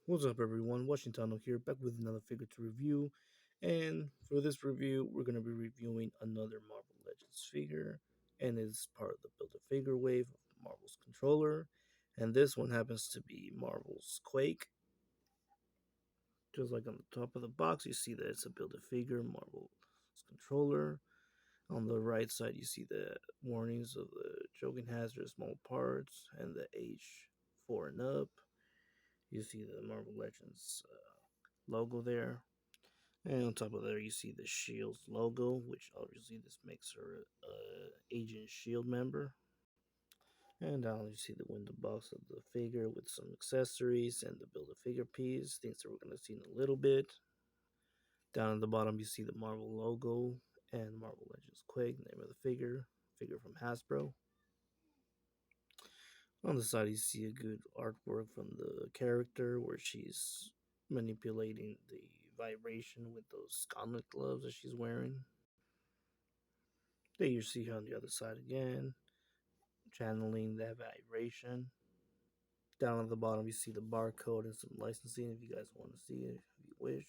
What's up, everyone? Washington here, back with another figure to review. And for this review, we're going to be reviewing another Marvel Legends figure, and it's part of the Build a Figure wave of Marvel's controller. And this one happens to be Marvel's Quake. Just like on the top of the box, you see that it's a Build a Figure Marvel's controller. On the right side, you see the warnings of the choking hazard, small parts, and the age 4 and up. You see the Marvel Legends logo there. And on top of there, you see the Shield's logo, which obviously this makes her Agent Shield member. And down you see the window box of the figure with some accessories and the build a figure piece, things that we're going to see in a little bit. Down at the bottom, you see the Marvel logo and Marvel Legends Quake, name of the figure from Hasbro. On the side, you see a good artwork from the character where she's manipulating the vibration with those gauntlet gloves that she's wearing. Then you see her on the other side again, channeling that vibration. Down at the bottom, you see the barcode and some licensing if you guys want to see it, if you wish.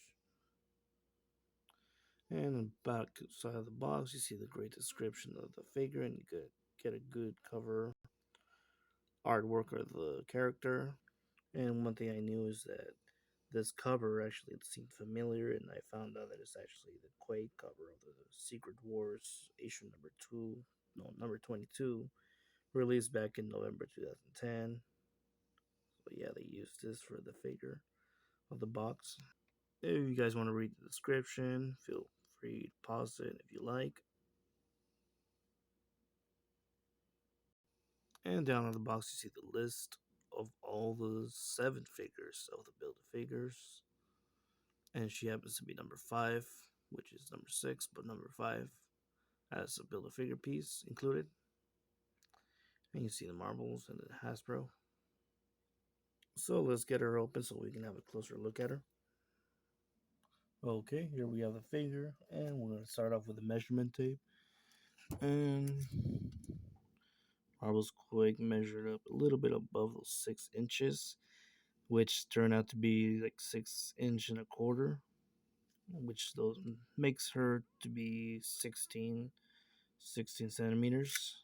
And on the back side of the box, you see the great description of the figure, and you could get a good cover artwork of the character. And one thing I knew is that this cover actually seemed familiar, and I found out that it's actually the Quake cover of the Secret Wars issue number 22, released back in November 2010. But yeah, they used this for the figure of the box. If you guys want to read the description, feel free to pause it if you like. And down on the box, you see the list of all the 7 figures of the Build a Figures. And she happens to be number 5, which is number 6, but number 5 has a Build a Figure piece included. And you see the marbles and the Hasbro. So let's get her open so we can have a closer look at her. Okay, here we have the figure, and we're going to start off with the measurement tape. And Marvel's Quake measured up a little bit above those 6 inches, which turned out to be like 6 inch and a quarter, which those makes her to be 16 centimeters.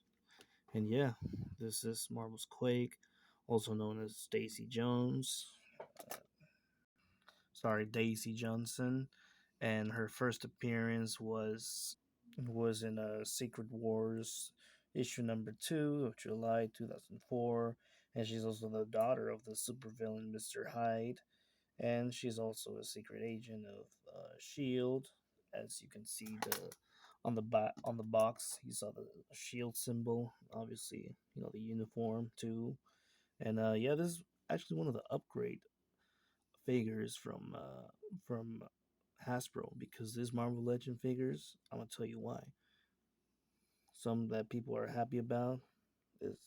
And yeah, this is Marvel's Quake, also known as Daisy Johnson, and her first appearance was in Secret Wars issue number 2 of July 2004, and she's also the daughter of the supervillain Mr. Hyde, and she's also a secret agent of Shield. As you can see, the on the box, you saw the Shield symbol. Obviously, the uniform too, and yeah, this is actually one of the upgrade figures from Hasbro, because these Marvel Legend figures, I'm gonna tell you why. Some that people are happy about is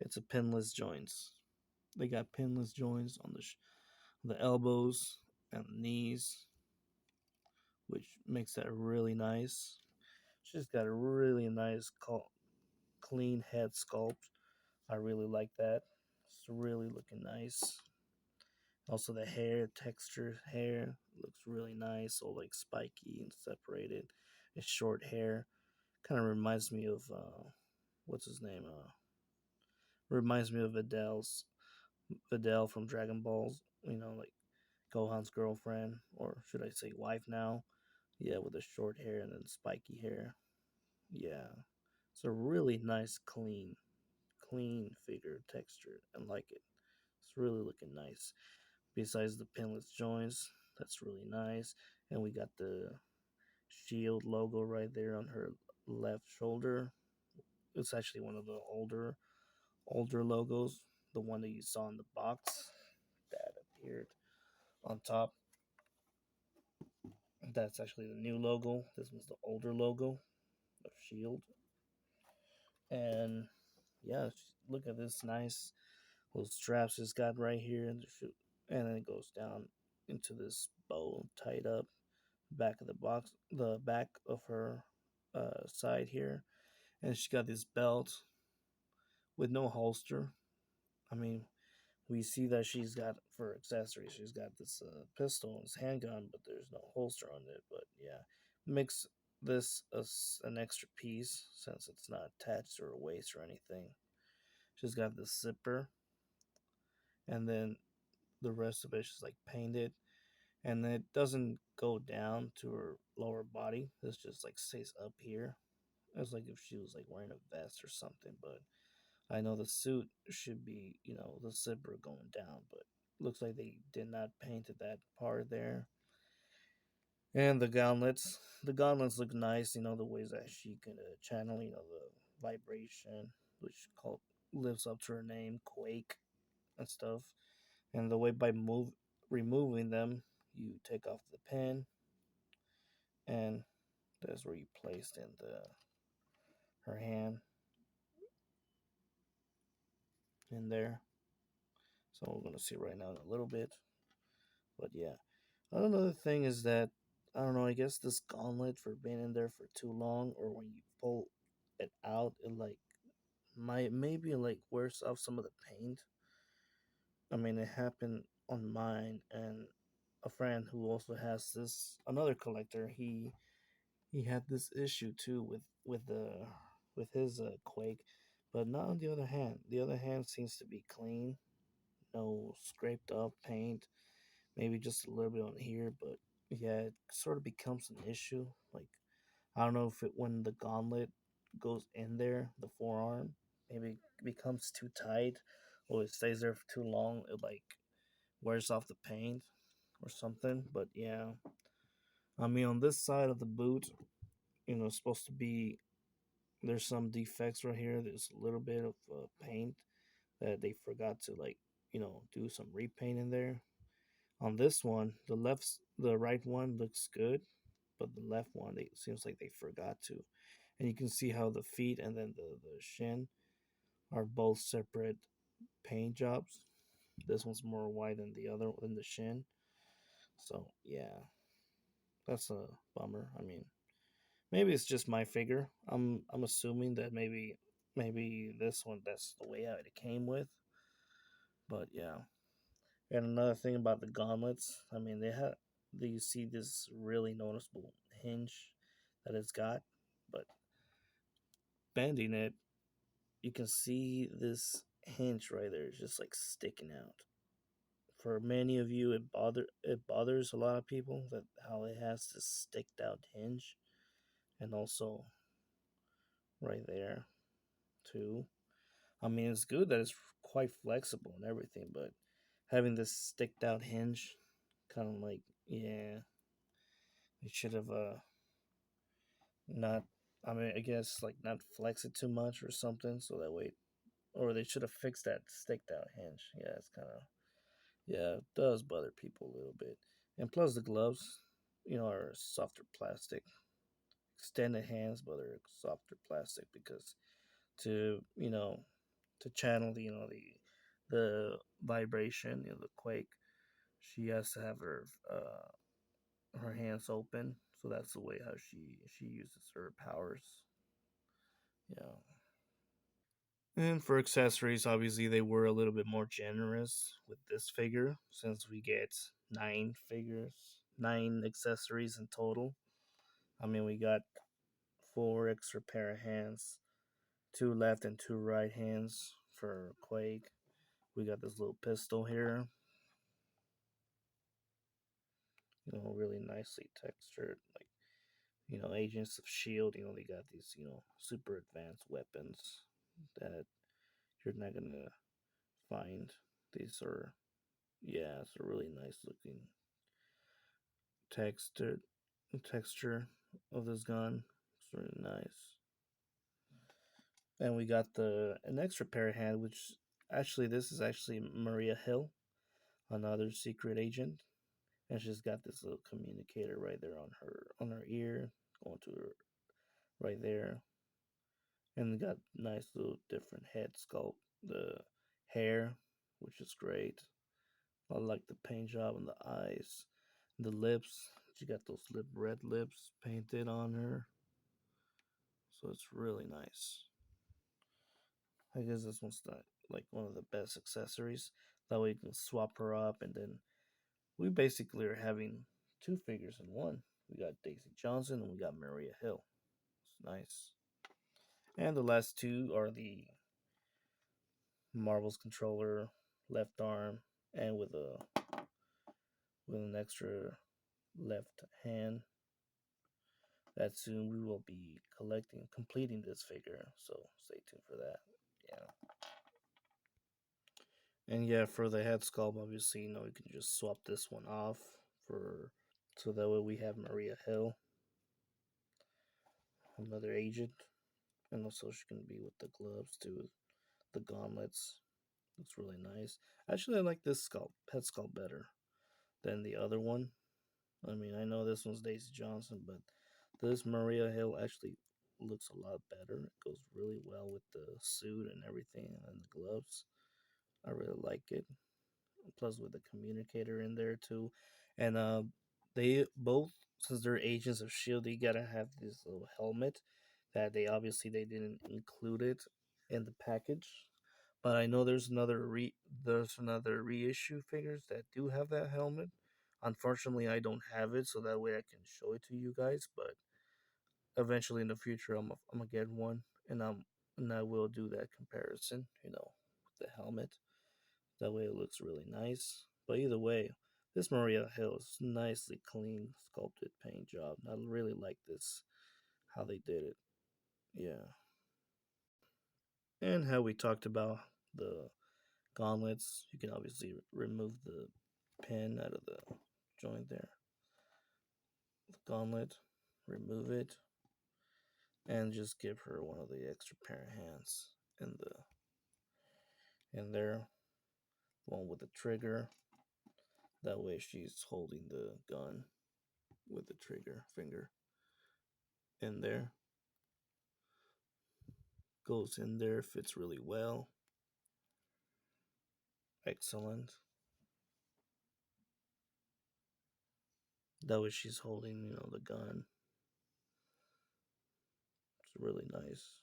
it's a pinless joints. They got pinless joints on the elbows and the knees, which makes that really nice. She's got a really nice clean head sculpt. I really like that. It's really looking nice. Also, the hair looks really nice, all like spiky and separated. It's short hair. Kind of reminds me of what's his name? Reminds me of Videl from Dragon Balls. Like Gohan's girlfriend, or should I say wife now? Yeah, with the short hair and then spiky hair. Yeah, it's a really nice, clean figure texture. I like it. It's really looking nice. Besides the pinless joints, that's really nice. And we got the Shield logo right there on her left shoulder. It's actually one of the older logos, the one that you saw in the box that appeared on top. That's actually the new logo. This was the older logo of Shield. And yeah, look at this nice little straps it's got right here, and then it goes down into this bow tied up back of the box, the back of her side here, and she got this belt with no holster. I mean, We see that she's got for accessories. She's got this pistol and this handgun, but there's no holster on it. But yeah, makes this an extra piece since it's not attached to her waist or anything. She's got this zipper, and then the rest of it is like painted, and it doesn't go down to her lower body. This just like stays up here. It's like if she was like wearing a vest or something, but I know the suit should be, the zipper going down, but looks like they did not paint that part there. And the gauntlets look nice. The ways that she can channel, the vibration, which called lives up to her name, Quake and stuff. And the way by removing them, you take off the pin, and that's where you placed in the her hand in there. So we're gonna see right now in a little bit. But yeah, another thing is that I don't know. I guess this gauntlet for being in there for too long, or when you pull it out, it like might maybe like wears off some of the paint. I mean, it happened on mine and a friend who also has this another collector. He had this issue too with his Quake, but not on the other hand. The other hand seems to be clean, no scraped up paint, maybe just a little bit on here, but yeah, it sort of becomes an issue. Like I don't know if it when the gauntlet goes in there, the forearm, maybe it becomes too tight, or it stays there for too long. It like wears off the paint or something. But yeah, I mean on this side of the boot, it's supposed to be there's some defects right here. There's a little bit of paint that they forgot to like do some repaint in there. On this one, the right one looks good, but the left one, it seems like they forgot to. And you can see how the feet and then the shin are both separate paint jobs. This one's more white than the other than the shin. So yeah, that's a bummer. I mean, maybe it's just my figure. I'm assuming that maybe this one that's the way out it came with. But yeah. And another thing about the gauntlets, I mean, you see this really noticeable hinge that it's got, but bending it, you can see this hinge right there is just like sticking out. For many of you, it bothers a lot of people that how it has this sticked out hinge, and also right there too. I mean, it's good that it's quite flexible and everything, but having this sticked out hinge, kind of like yeah, it should have not. I mean, I guess like not flex it too much or something, so that way, or they should have fixed that sticked out hinge. Yeah, it's kind of yeah, it does bother people a little bit, and plus the gloves, are softer plastic, extended hands, but they're softer plastic because to to channel the vibration, the quake, she has to have her hands open, so that's the way how she uses her powers. Yeah. And for accessories, obviously they were a little bit more generous with this figure since we get 9 accessories in total. I mean, we got 4 extra pair of hands, 2 left and 2 right hands for Quake. We got this little pistol here, really nicely textured, like Agents of Shield. They got these super advanced weapons that you're not gonna find. These are yeah, it's a really nice looking textured texture of this gun. It's really nice. And we got the an extra pair of hand, which actually this is actually Maria Hill, another secret agent, and she's got this little communicator right there on her ear, going to her right there, and got nice little different head sculpt, the hair, which is great. I like the paint job on the eyes, the lips. She got those red lips painted on her, so it's really nice. I guess this one's not like one of the best accessories. That way you can swap her up, and then we basically are having two figures in one. We got Daisy Johnson and we got Maria Hill. It's nice. And the last two are the Marvel's controller, left arm, and with an extra left hand. That soon we will be completing this figure. So stay tuned for that. Yeah. And yeah, for the head sculpt, obviously, you can just swap this one off for so that way we have Maria Hill, another agent, and also she can be with the gloves too, the gauntlets. Looks really nice. Actually, I like this head sculpt better than the other one. I mean, I know this one's Daisy Johnson, but this Maria Hill actually looks a lot better. It goes really well with the suit and everything and the gloves. I really like it. Plus with the communicator in there too, and they both, since they're agents of Shield, they gotta have this little helmet that they didn't include it in the package. But I know there's another reissue figures that do have that helmet. Unfortunately, I don't have it, so that way I can show it to you guys. But eventually in the future, I'm gonna get one, and I will do that comparison. With the helmet. That way it looks really nice. But either way, this Maria Hill is nicely clean, sculpted paint job. I really like this, how they did it. Yeah. And how we talked about the gauntlets. You can obviously remove the pin out of the joint there. The gauntlet, remove it, and just give her one of the extra pair of hands in there. One with the trigger. That way she's holding the gun with the trigger finger in there. Goes in there, fits really well. Excellent. That way she's holding, the gun. It's really nice.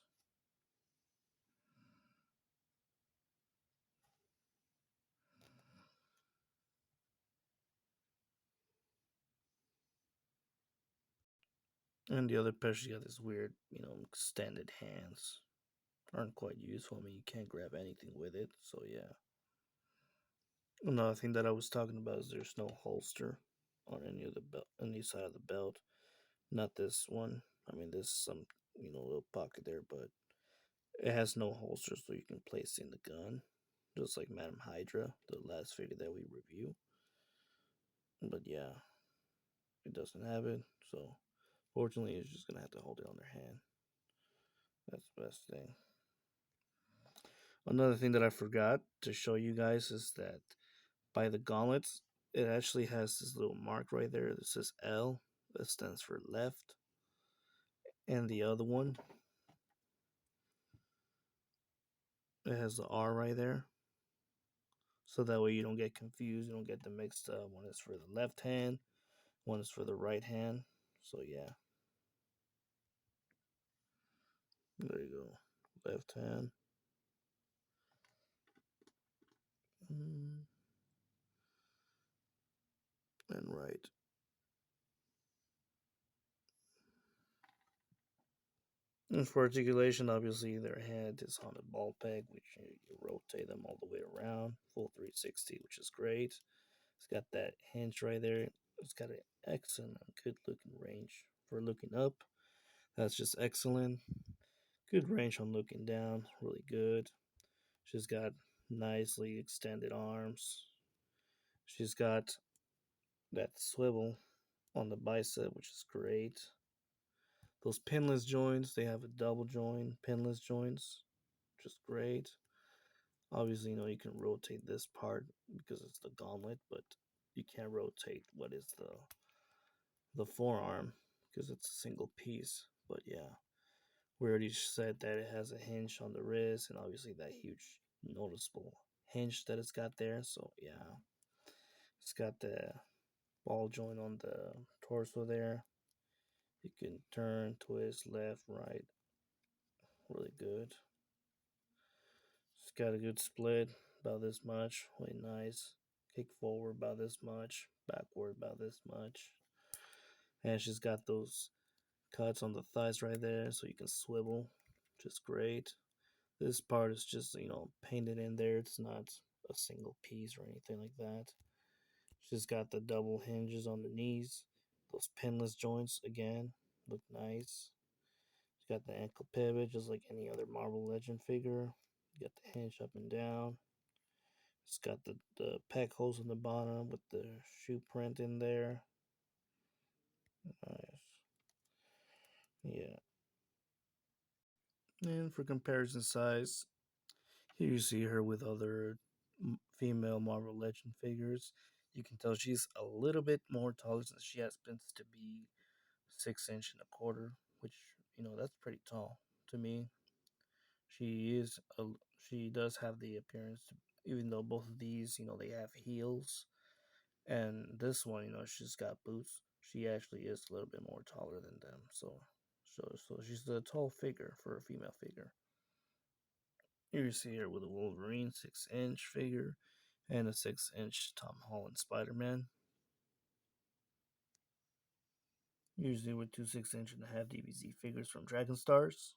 And the other pair, she got this weird, extended hands. Aren't quite useful. I mean, you can't grab anything with it. So yeah. Another thing that I was talking about is there's no holster on any of the belt, any side of the belt. Not this one. I mean, there's some, little pocket there, but it has no holster, so you can place in the gun, just like Madam Hydra, the last figure that we review. But yeah, it doesn't have it, so fortunately, it's just gonna have to hold it on their hand. That's the best thing. Another thing that I forgot to show you guys is that by the gauntlets, it actually has this little mark right there that says L. That stands for left. And the other one, it has the R right there. So that way you don't get confused, you don't get them mixed up. One is for the left hand, one is for the right hand. So yeah, there you go. Left hand. And right. And for articulation, obviously their head is on a ball peg, which you rotate them all the way around, full 360, which is great. It's got that hinge right there. It's got an excellent, good looking range for looking up. That's just excellent. Good range on looking down, really good. She's got nicely extended arms. She's got that swivel on the bicep, which is great. Those pinless joints, they have a double joint, pinless joints, which is great. Obviously, you can rotate this part because it's the gauntlet, but you can't rotate what is the forearm because it's a single piece. But yeah, we already said that it has a hinge on the wrist and obviously that huge noticeable hinge that it's got there. So yeah, it's got the ball joint on the torso there. You can turn, twist, left, right, really good. It's got a good split. about this much. Really nice. Kick forward about this much. Backward about this much. And she's got those cuts on the thighs right there so you can swivel. Just great. This part is just, painted in there. It's not a single piece or anything like that. She's got the double hinges on the knees. Those pinless joints, again, look nice. She's got the ankle pivot just like any other Marvel Legend figure. You got the hinge up and down. It's got the peg holes in the bottom with the shoe print in there. Nice. Yeah. And for comparison size, here you see her with other female Marvel Legend figures. You can tell she's a little bit more taller since she happens to be 6 inch and a quarter, which that's pretty tall to me. She is a, she does have the appearance, even though both of these they have heels, and this one she's got boots. She actually is a little bit more taller than them, so she's a tall figure for a female figure. Here you see her with a Wolverine 6 inch figure and a 6 inch Tom Holland Spider Man. Usually with two 6 inch and a half DBZ figures from Dragon Stars.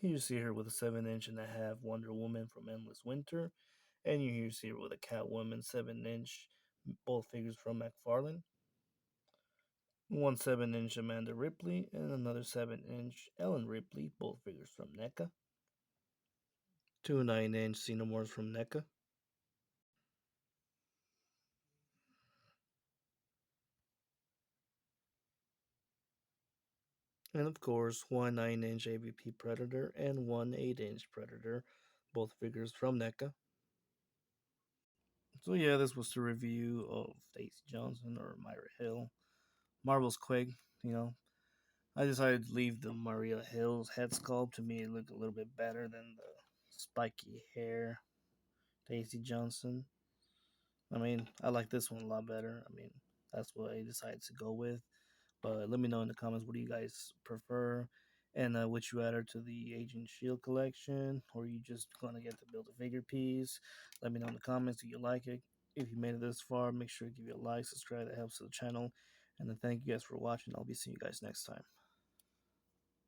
Here you see her with a 7 inch and a half Wonder Woman from Endless Winter. And you see her with a Catwoman 7 inch, both figures from McFarlane. One 7 inch Amanda Ripley and another 7 inch Ellen Ripley, both figures from NECA. Two 9 inch Xenomorphs from NECA. And of course, one 9 inch AVP Predator and one 8 inch Predator, both figures from NECA. So yeah, this was the review of Daisy Johnson or Myra Hill. Marvel's Quake, you know. I decided to leave the Maria Hill's head sculpt. To me, it looked a little bit better than the spiky hair Daisy Johnson. I mean, I like this one a lot better. I mean, that's what I decided to go with. But let me know in the comments what do you guys prefer, and would you add her to the Agent Shield collection, or are you just gonna get the build a figure piece? Let me know in the comments. Do you like it? If you made it this far, make sure to give it a like, subscribe. That helps the channel. And then thank you guys for watching. I'll be seeing you guys next time.